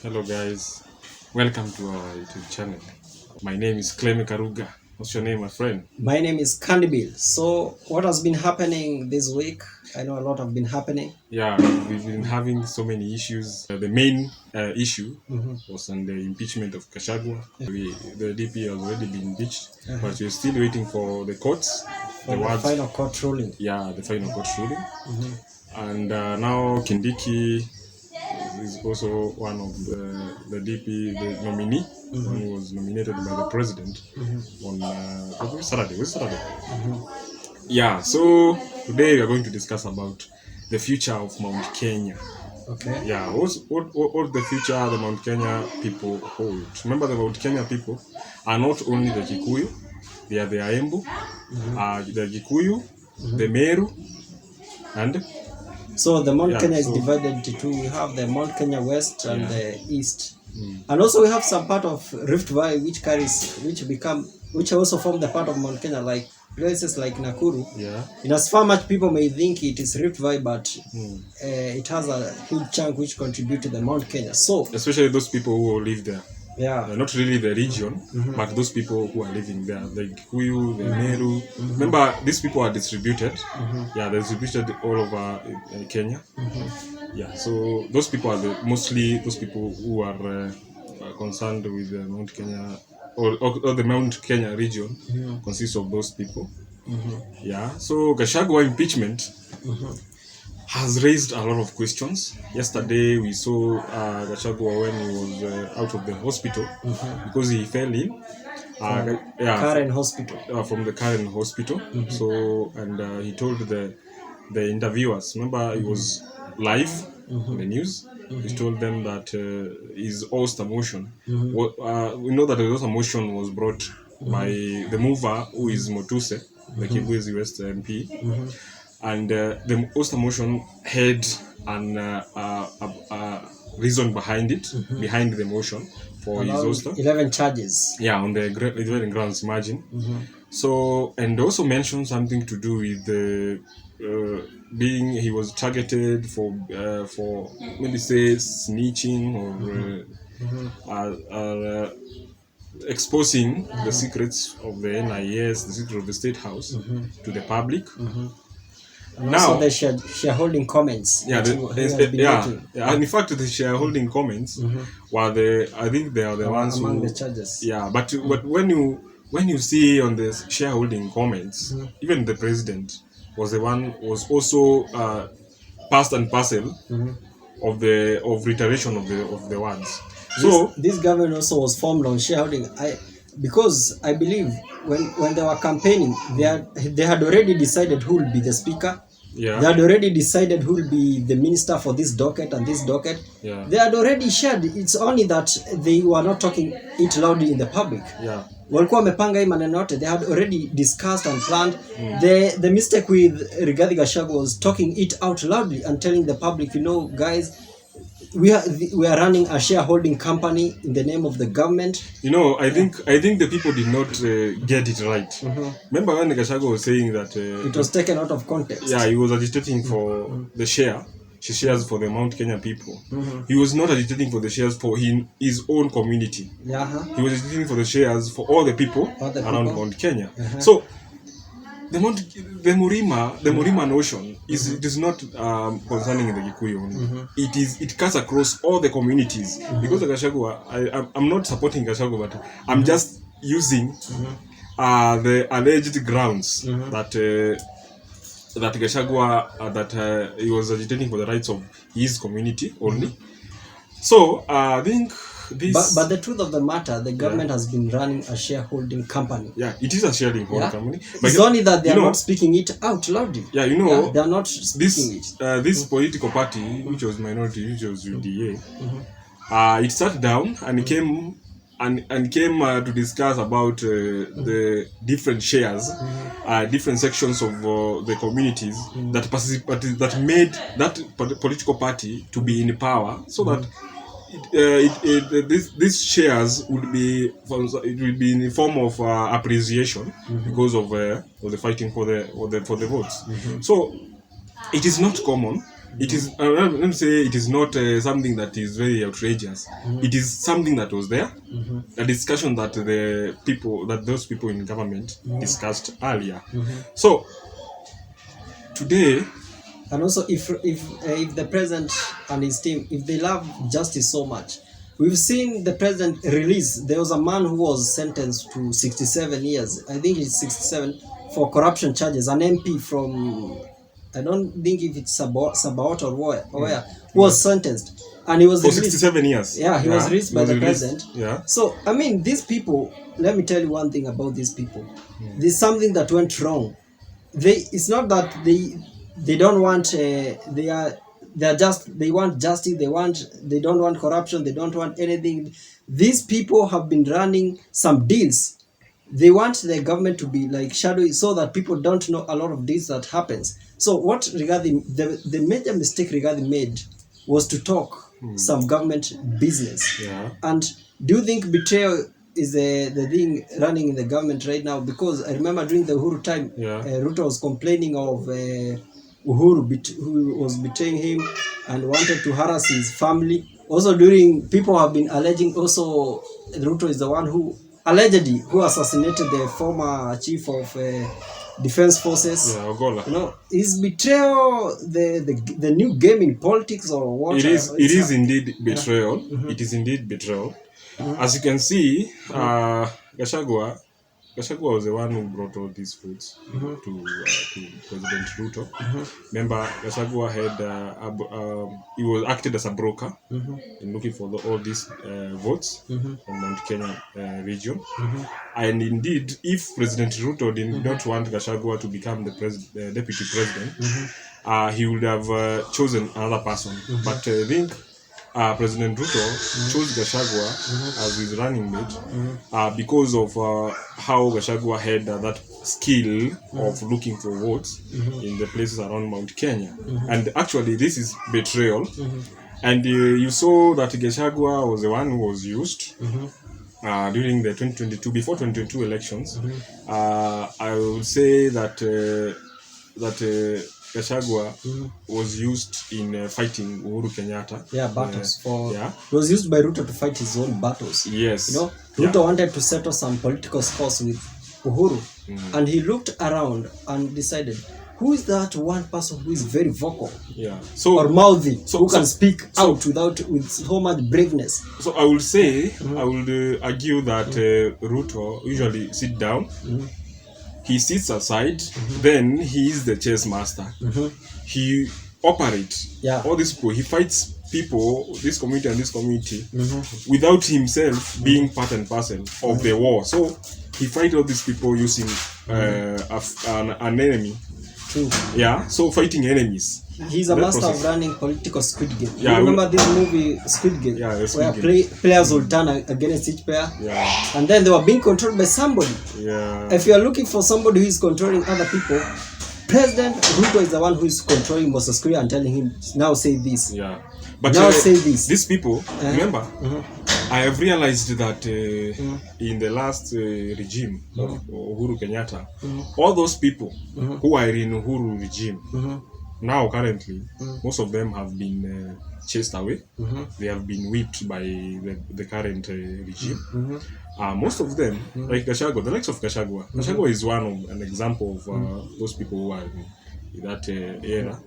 Hello guys, welcome to our YouTube channel. My name is Clem Karuga. What's your name, my friend? My name is Candybill. So, what has been happening this week? I know a lot have been happening. Yeah, we've been having so many issues. The main issue was on the impeachment of Gachagua. The DP has already been impeached, but we're still waiting for the courts. For the final court ruling. Yeah, the final court ruling. And now Kindiki is also one of the DP, the nominee, one who was nominated by the president on Saturday. Was it Saturday? Yeah, so today we are going to discuss about the future of Mount Kenya. Okay. Yeah, what the future the Mount Kenya people hold. Remember, the Mount Kenya people are not only the Kikuyu, they are the Aembu, the Gikuyu, the Meru, and so the Mount Kenya is divided into two. We have the Mount Kenya West and the East, and also we have some part of Rift Valley which also form the part of Mount Kenya, like places like Nakuru. Yeah. In as far much people may think it is Rift Valley, but it has a huge chunk which contribute to the Mount Kenya. So especially those people who live there. Yeah. Not really the region, but those people who are living there, the Kikuyu, the Meru. Remember, these people are distributed. Yeah, they're distributed all over Kenya. Yeah, so those people are mostly those people who are concerned with the Mount Kenya or the Mount Kenya region consists of those people. Yeah, so Gachagua impeachment has raised a lot of questions. Yesterday we saw Gachagua when he was out of the hospital because he fell in. Karen Hospital. From the Karen Hospital. So, and he told the interviewers, remember he was live on the news, he told them that his host motion, we know that the host motion was brought by the mover, who is Motuse, the Kibwezi West MP. And the host motion had a reason behind it, behind the motion for his host. 11 charges. Yeah, on the 11 grounds margin. So, and also mentioned something to do with the being he was targeted for maybe say snitching or exposing the secrets of the NIS, the secret of the State House to the public. And now the shareholding comments. And in fact, the shareholding comments were I think they are the ones among the charges. Yeah, but when you see on the shareholding comments, even the president was also part and parcel of reiteration of the words. So this government also was formed on shareholding. Because I believe when they were campaigning, they had already decided who will be the speaker. Yeah. They had already decided who will be the minister for this docket and this docket. Yeah. They had already shared. It's only that they were not talking it loudly in the public. Yeah. Walikuwa wamepanga hii maneno yote. They had already discussed and planned. The mistake with Rigathi Gachagua was talking it out loudly and telling the public, guys, we are running a shareholding company in the name of the government. I think the people did not get it right. Remember when Gachagua was saying that it was taken out of context. Yeah, he was agitating for the shares for the Mount Kenya people. He was not agitating for the shares for his own community. He was agitating for the shares for all the people around Mount Kenya. So the Murima notion it is not concerning the Gikuyu only. It cuts across all the communities. Because Gachagua, I'm not supporting Gachagua, but I'm just using the alleged grounds that Gachagua that he was agitating for the rights of his community only. So I think this. But the truth of the matter, the government has been running a shareholding company. Yeah, it is a shareholding company. But it's only that they are not speaking it out loudly. Yeah, they are not speaking it. This political party, which was minority, which was UDA, it sat down and came to discuss about the different shares, different sections of the communities that made that political party to be in power, so that these shares would be in the form of appreciation because of the fighting for the votes. So it is not common It is, let me say, it is not something that is very outrageous. It is something that was there, a discussion that those people in government discussed earlier. So today, and also if the president and his team, if they love justice so much, we've seen the president release. There was a man who was sentenced to 67 years. I think it's 67 for corruption charges. An MP from, I don't think if it's Sabaot or where was sentenced, and he was for released. 67 years. Yeah, he was released by the president. Yeah. So I mean, these people. Let me tell you one thing about these people. There's something that went wrong. It's not that they don't want. They want justice. They don't want corruption. They don't want anything. These people have been running some deals. They want the government to be like shadowy so that people don't know a lot of this that happens. So what the major mistake Rigathi made was to talk some government business. Yeah. And do you think betrayal is the thing running in the government right now? Because I remember during the Uhuru time, Ruto was complaining of Uhuru who was betraying him and wanted to harass his family. Also people have been alleging also Ruto is the one who allegedly assassinated the former chief of defense forces. Yeah, Ogola. You know, is betrayal the new game in politics or what? It is indeed betrayal. It is indeed betrayal. As you can see, Gachagua was the one who brought all these foods to President Ruto. Remember, Gachagua he was acted as a broker in looking for all these votes from Mount Kenya region. And indeed, if President Ruto did not want Gachagua to become the deputy president, he would have chosen another person. But I think President Ruto chose Gachagua as his running mate because of how Gachagua had that skill of looking for votes in the places around Mount Kenya. And actually, this is betrayal. And you saw that Gachagua was the one who was used during the 2022, before 2022 elections. I would say that Gachagua was used in fighting Uhuru Kenyatta. Yeah, battles. He was used by Ruto to fight his own battles. Yes. You know, Ruto wanted to settle some political scores with Uhuru. And he looked around and decided, who is that one person who is very vocal? Yeah. Or mouthy, who can speak out with so much braveness? So I would say, I would argue that Ruto usually sit down. He sits aside, then he is the chess master. He operates all these people. He fights people, this community and this community, without himself being part and parcel of the war. So he fights all these people using an enemy. True. Yeah, so fighting enemies. He's a master of running political squid game. Yeah, you remember this movie Squid Game? Yeah, where players will turn against each player. Yeah. And then they were being controlled by somebody. Yeah. If you are looking for somebody who is controlling other people, President Ruto is the one who is controlling Moses Kuria and telling him, now say this. Yeah. But now say this. These people, remember, I have realized that in the last regime of Uhuru Kenyatta, all those people who are in Uhuru regime, now currently, most of them have been chased away. They have been whipped by the current regime. Most of them, like Gachagua, the likes of Gachagua. Gachagua is an example of those people who are in that era.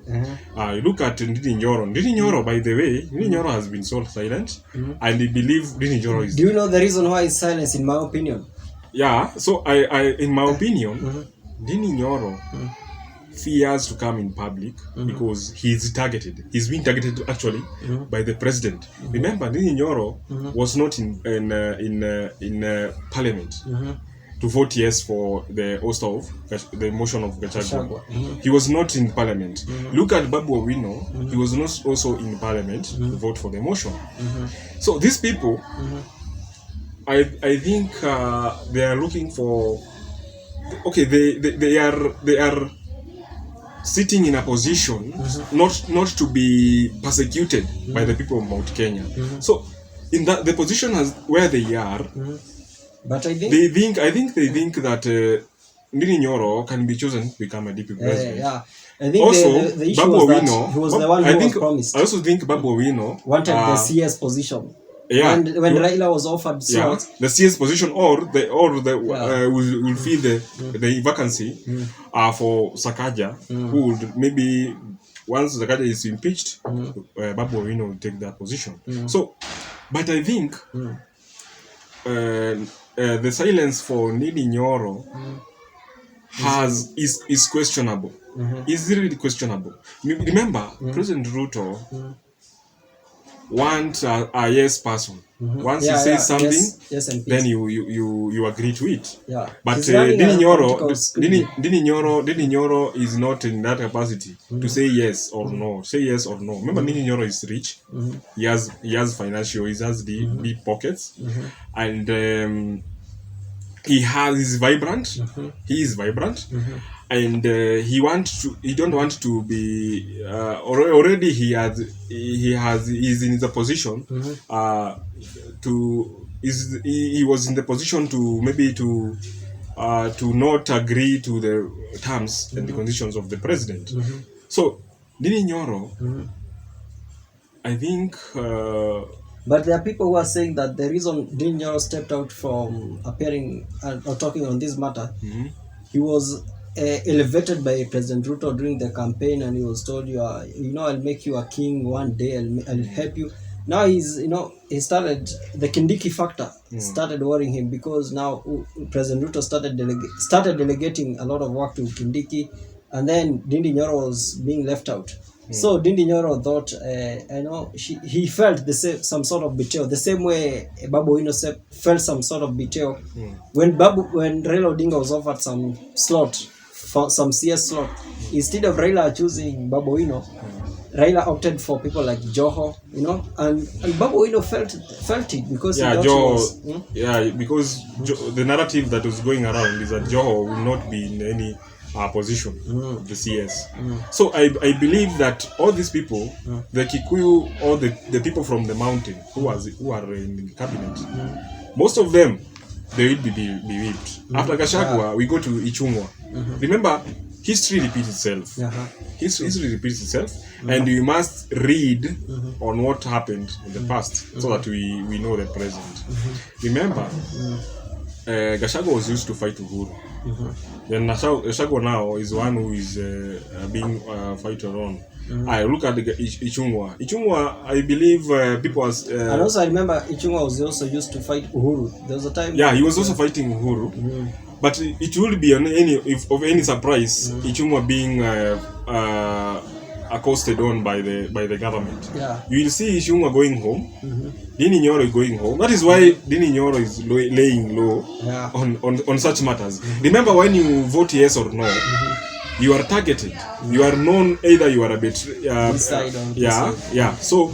You look at Ndini Nyoro. Ndini Nyoro, by the way, Ndini Nyoro has been so silent, and I believe Ndini Nyoro is... Do you know the reason why he's silent, in my opinion? Yeah, so I in my opinion, Ndini Nyoro fears to come in public because he's targeted. He's being targeted actually by the president. Remember, Ndini Nyoro was not in parliament to vote yes for the the motion of Gachagua. He was not in parliament. Look at Babu Owino. He was not also in parliament to vote for the motion. So these people, I think they are looking for. Okay, they are sitting in a position not to be persecuted by the people of Mount Kenya. So in that the position where they are. But I think they think that Ndini Nyoro can be chosen to become a deputy president. I think also, the issue Babu was that Owino, he was the one who was promised. I also think Babu Owino wanted the CS position. Yeah, when Raila was offered slots, the CS position or the will fill the vacancy for Sakaja, who would maybe once Sakaja is impeached, Babu Owino will take that position. So, but I think the silence for Ndindi Nyoro is questionable. Is really questionable. Remember, President Ruto want a yes person. Once he says something, yes, then you agree to it. Yeah. But Ndindi Nyoro is not in that capacity to say yes or no. Say yes or no. Remember, Ndindi Nyoro is rich. He has financial. He has deep pockets, and he's vibrant. He is vibrant. And he don't want to be already he is in the position he was in the position to maybe to not agree to the terms and the conditions of the president. So Ndindi Nyoro, I think but there are people who are saying that the reason Ndindi Nyoro stepped out from appearing or talking on this matter, he was elevated by President Ruto during the campaign, and he was told, I'll make you a king one day, I'll help you. Now he started, the Kindiki factor started worrying him, because now President Ruto started delegating a lot of work to Kindiki, and then Ndindi Nyoro was being left out. So Ndindi Nyoro thought, he felt some sort of betrayal, the same way Babu Owino felt some sort of betrayal when Raila Odinga was offered some slot, for some CS slot. Instead of Raila choosing Babu Owino, Raila opted for people like Joho, and Babu Owino felt it, because because the narrative that was going around is that Joho will not be in any position of the CS. So I believe that all these people, the Kikuyu or the people from the mountain who are in the cabinet, most of them, they will be whipped. After Gachagua, we go to Ichung'wa. Remember, history repeats itself. History repeats itself, and we must read on what happened in the past so that we know the present. Remember, Gachagua was used to fight Uhuru. Then Gachagua now is one who is being fighter on. I look at the Ichung'wa. Ichung'wa, I believe people was... and also I remember Ichung'wa was also used to fight Uhuru. There was a time... Yeah, he was also fighting Uhuru. But it will be of any surprise, Ichung'wa being accosted on by the government. You will see Ichung'wa going home. Ndindi Nyoro is going home. That is why Ndindi Nyoro is laying low on such matters. Remember, when you vote yes or no, you are targeted. You are known, either you are a bit so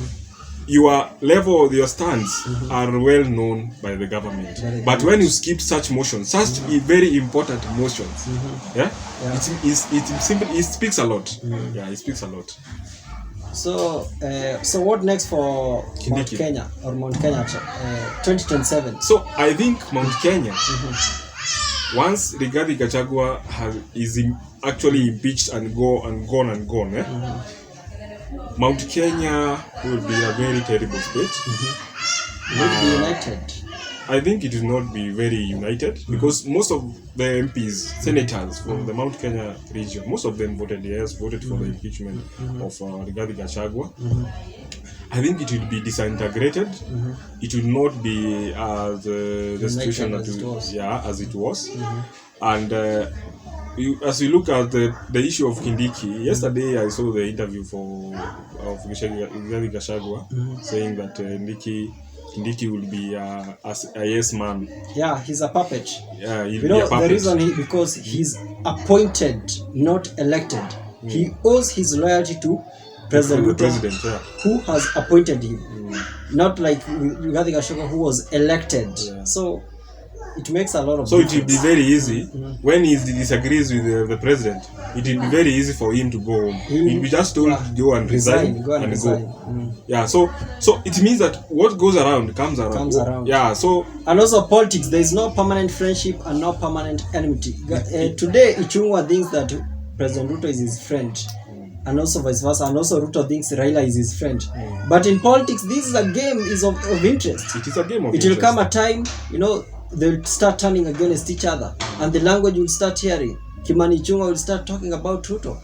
your level, your stands are well known by the government. But when you skip such motions, such very important motions, it speaks a lot. It speaks a lot. So what next for Mount Kenya or Mount Kenya 2027? So I think Mount Kenya, once Rigathi Gachagua is actually impeached and gone, Mount Kenya will be a very terrible state. Will it be united? I think it will not be very united, because most of the MPs, senators from the Mount Kenya region, most of them voted for the impeachment of Rigathi Gachagua. I think it will be disintegrated. It will not be the situation as it was. And as you look at the issue of Kindiki, yesterday I saw the interview of Rigathi Gachagua saying that Kindiki will be a yes man. Yeah, he's a puppet. Yeah, he'll be a puppet. The reason because he's appointed, not elected. He owes his loyalty to President Ruto, who has appointed him. Not like Rigathi Gachagua, who was elected. So it makes a lot of difference. So it will be very easy when he disagrees with the president. It will be very easy for him to go home. He'll be just told to go and resign. Go. Yeah, so it means that what goes around comes around. Yeah, so and also politics. There is no permanent friendship and no permanent enmity. Today, Ichung'wa thinks that President Ruto is his friend, and also vice versa, and also Ruto thinks Raila is his friend. But in politics, this is a game of interest. It is a game of interest. It will come a time, they'll start turning against each other, and the language will start hearing. Kimani Ichung'wah will start talking about Ruto.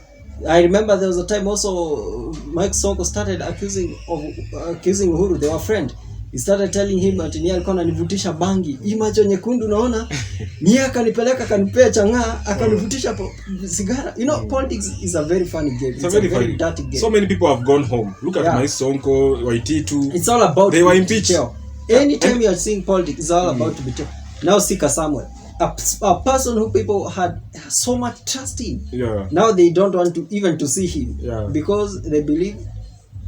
I remember there was a time also Mike Sonko started accusing Uhuru. They were friends. He started telling him ati ni alikuwa ananivutisha bangi. Hii macho nyekundu unaona? Ni akanipeleka akanipea chang'aa, akanivutisha sigara. Politics is a very funny game. It's a very dirty game. So many people have gone home. Look at Mike Sonko, Waititu. It's all about they were impeached. Anytime you are seeing politics, it's all about betrayal. Now Sika Samuel, a person who people had so much trust in. Yeah. Now they don't want to even to see him. Yeah. Because they believe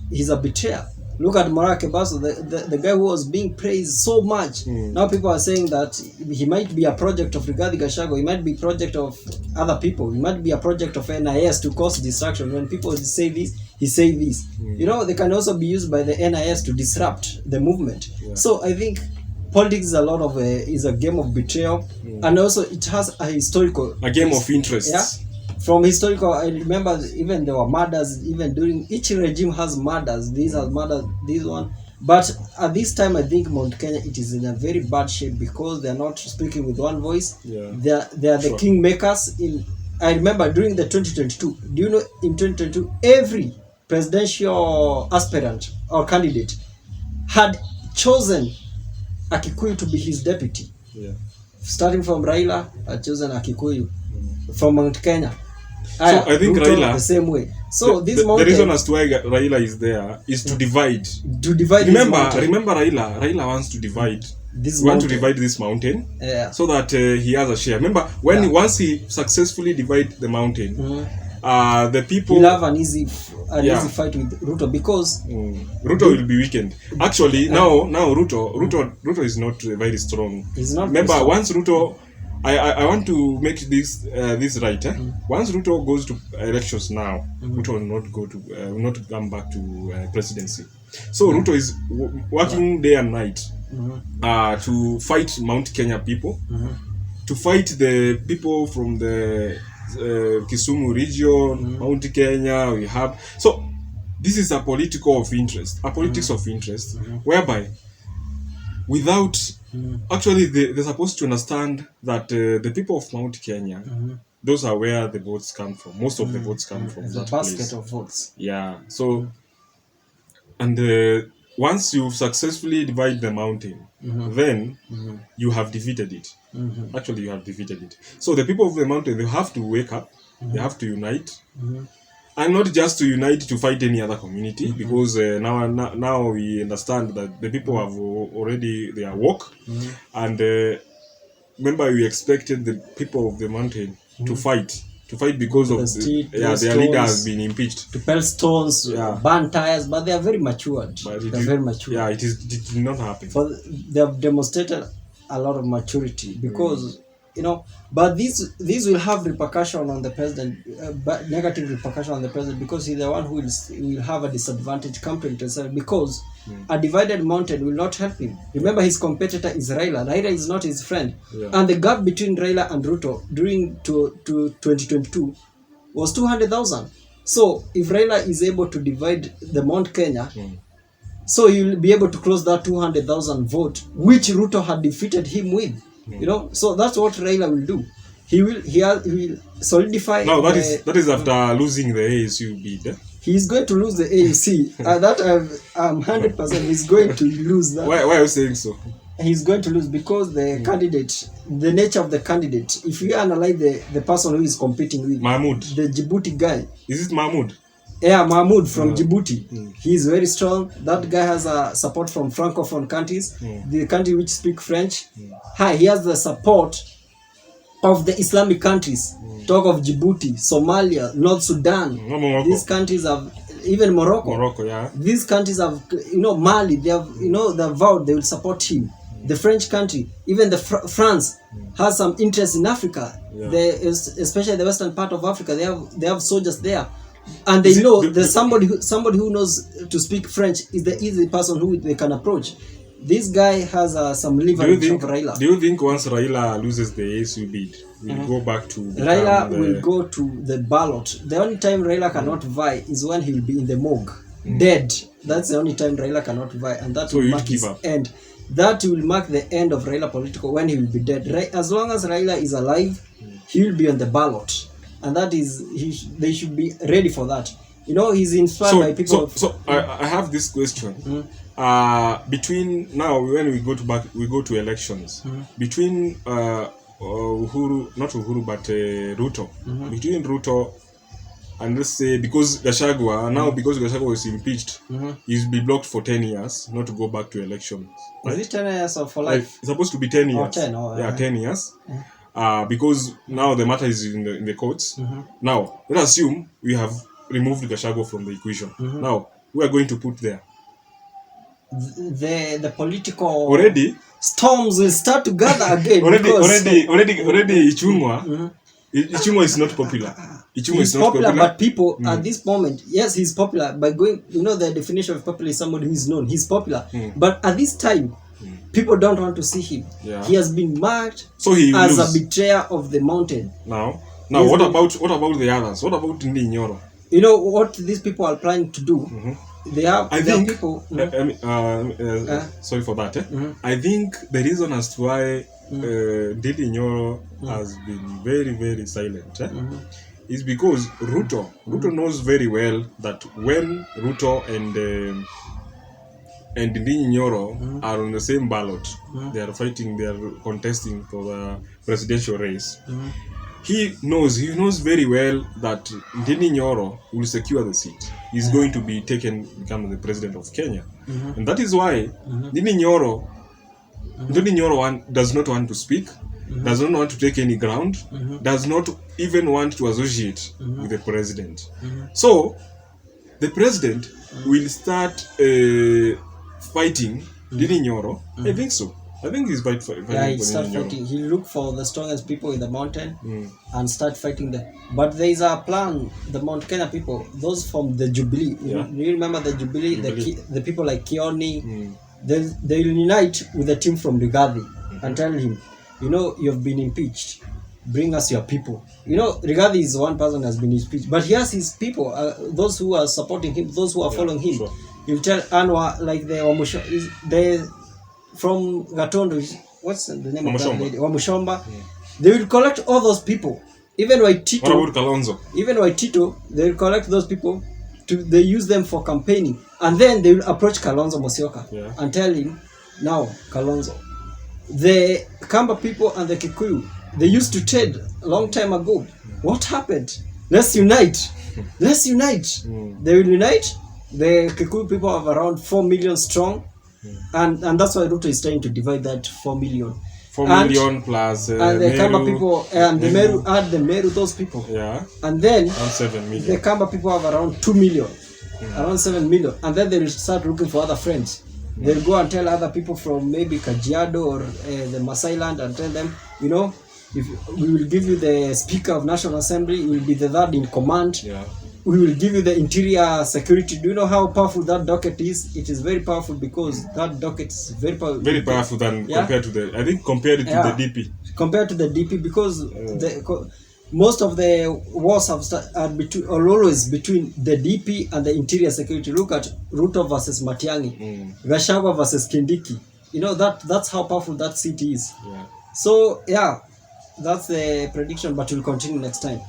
he's a betrayer. Look at Morake Basso, the guy who was being praised so much. Now people are saying that he might be a project of Rigathi Gachagua, he might be a project of other people, he might be a project of NIS to cause distraction. When people say this, he say this. They can also be used by the NIS to disrupt the movement. Yeah. So I think politics is is a game of betrayal, and also it has a game of interests. Yeah. From historical, I remember even there were murders, even during each regime has murders. These are murders, this one. But at this time, I think Mount Kenya, it is in a very bad shape because they are not speaking with one voice. Yeah. They are the kingmakers. I remember during the 2022, do you know in 2022, every presidential aspirant or candidate had chosen a Kikuyu to be his deputy. Yeah. Starting from Raila, had chosen a Kikuyu from Mount Kenya. So I think Ruto, Raila the same way. So the reason as to why Raila is there is to divide. To divide. Remember Raila wants to divide. To divide this mountain. Yeah. So that he has a share. Remember once he successfully divide the mountain, the people will have an easy fight with Ruto because Ruto will be weakened. Actually, now Ruto is not very strong. He's not. Remember, once Ruto, I want to make this right. Once Ruto goes to elections now, Ruto will not come back to presidency. So Ruto is working day and night to fight Mount Kenya people, to fight the people from the Kisumu region, Mount Kenya. We have this is a politics of interest, whereby without actually they're supposed to understand that the people of Mount Kenya, those are where the votes come from. Most of the votes come from that basket place. of votes. Yeah. So and once you successfully divide the mountain, then you have defeated it. Actually, you have defeated it. So the people of the mountain, they have to wake up. They have to unite. And not just to unite to fight any other community, because now we understand that the people have already they are woke, and remember we expected the people of the mountain to fight because of their leader has been impeached. To pelt stones, burn tires, but they are very matured. Very mature. Yeah, it did not happen. They have demonstrated a lot of maturity because but these will have repercussion on the president, negative repercussion on the president, because he's the one who will have a disadvantage compared to himself, because a divided mountain will not help him. Remember, his competitor is Raila. Raila is not his friend, and the gap between Raila and Ruto during to 2022 was 200,000. So if Raila is able to divide the Mount Kenya, so he'll be able to close that 200,000 vote, which Ruto had defeated him with. So that's what Raila will do. He will solidify. No, that is after losing the ASU bid. He's going to lose the AUC. That I'm 100%. He's going to lose that. Why are you saying so? He's going to lose because the candidate, the nature of the candidate. If you analyze the person who is competing with Mahmoud, the Djibouti guy. Is it Mahmoud? Yeah, Mahmoud from Djibouti. He is very strong. That guy has support from francophone countries, the country which speak French. He has the support of the Islamic countries. Talk of Djibouti, Somalia, North Sudan. These countries have, even Morocco. Morocco, yeah. These countries have, Mali. They have, they vowed they will support him. The French country, even the France has some interest in Africa. Yeah. Especially the western part of Africa, they have soldiers there. And they know there's somebody who knows to speak French is the easy person who they can approach. This guy has some leverage of Raila. Do you think once Raila loses the ASU bid, we'll go back to Raila will go to the ballot? The only time Raila cannot vie is when he will be in the morgue, dead. That's the only time Raila cannot vie, and that will mark his end. That will mark the end of Raila political when he will be dead. As long as Raila is alive, he will be on the ballot, and that is they should be ready for that. You know, he's inspired by people. I have this question. Between now when we go to elections, between Uhuru, not Uhuru, but Ruto, between Ruto and let's say because Gachagua because Gachagua is impeached, he's be blocked for 10 years not to go back to elections. Right? Is it 10 years or for life? It's supposed to be 10 years. 10. 10 years. Because now the matter is in the courts. Now let's assume we have removed Gachagua from the equation. Now we are going to put there the political already storms will start to gather again. already Ichung'wa is not popular. He's popular, but people at this moment, yes, he's popular by going. You know, the definition of popular is somebody who is known. He's popular, but at this time, people don't want to see him. He has been marked as a betrayer of the mountain. Now, what about the others? What about Ndindi Nyoro? You know what these people are planning to do? They have people. Sorry for that. I think the reason as to why Ndindi Nyoro has been very, very silent is because Ruto knows very well that when Ruto and Ndindi Nyoro are on the same ballot, they are contesting for the presidential race. He knows very well that Ndindi Nyoro will secure the seat. He's going to become the president of Kenya. And that is why Ndindi Nyoro does not want to speak, does not want to take any ground, does not even want to associate with the president. So, the president will start fighting Ndindi Nyoro. I think so. I think he's fighting. He'll start fighting. He'll look for the strongest people in the mountain and start fighting them. But there is a plan. The Mount Kenya people, those from the Jubilee. You remember the Jubilee? The people like Kioni. They will unite with the team from Rigathi and tell him, you know, you've been impeached. Bring us your people. You know, Rigathi is one person who has been impeached, but he has his people, those who are supporting him, those who are following him. Sure. He'll tell Anwar, like the from Gatondo, what's the name of that lady? Wamushomba. They will collect all those people. Even Waitito. What about Kalonzo? Even Waitito, they will collect those people. They use them for campaigning, and then they will approach Kalonzo Musyoka and tell him, now Kalonzo, the Kamba people and the Kikuyu, they used to trade a long time ago. What happened? Let's unite. Let's unite. They will unite. The Kikuyu people are around 4 million strong, and that's why Ruto is trying to divide that 4 million. 4 million plus and the Kamba people and the Meru, add the Meru, those people. And then 7 million. The Kamba people have around 2 million, around 7 million, and then they will start looking for other friends. They'll go and tell other people from maybe Kajiado or the Masai land and tell them, you know, if we will give you the Speaker of National Assembly, you will be the third in command. We will give you the interior security. Do you know how powerful that docket is? It is very powerful because that docket is very powerful. Very powerful than compared to the, I think compared it to the DP. Compared to the DP, because most of the wars are always between the DP and the interior security. Look at Ruto versus Matiang'i, Gachagua versus Kindiki. You know, that's how powerful that city is. So, that's the prediction, but we'll continue next time.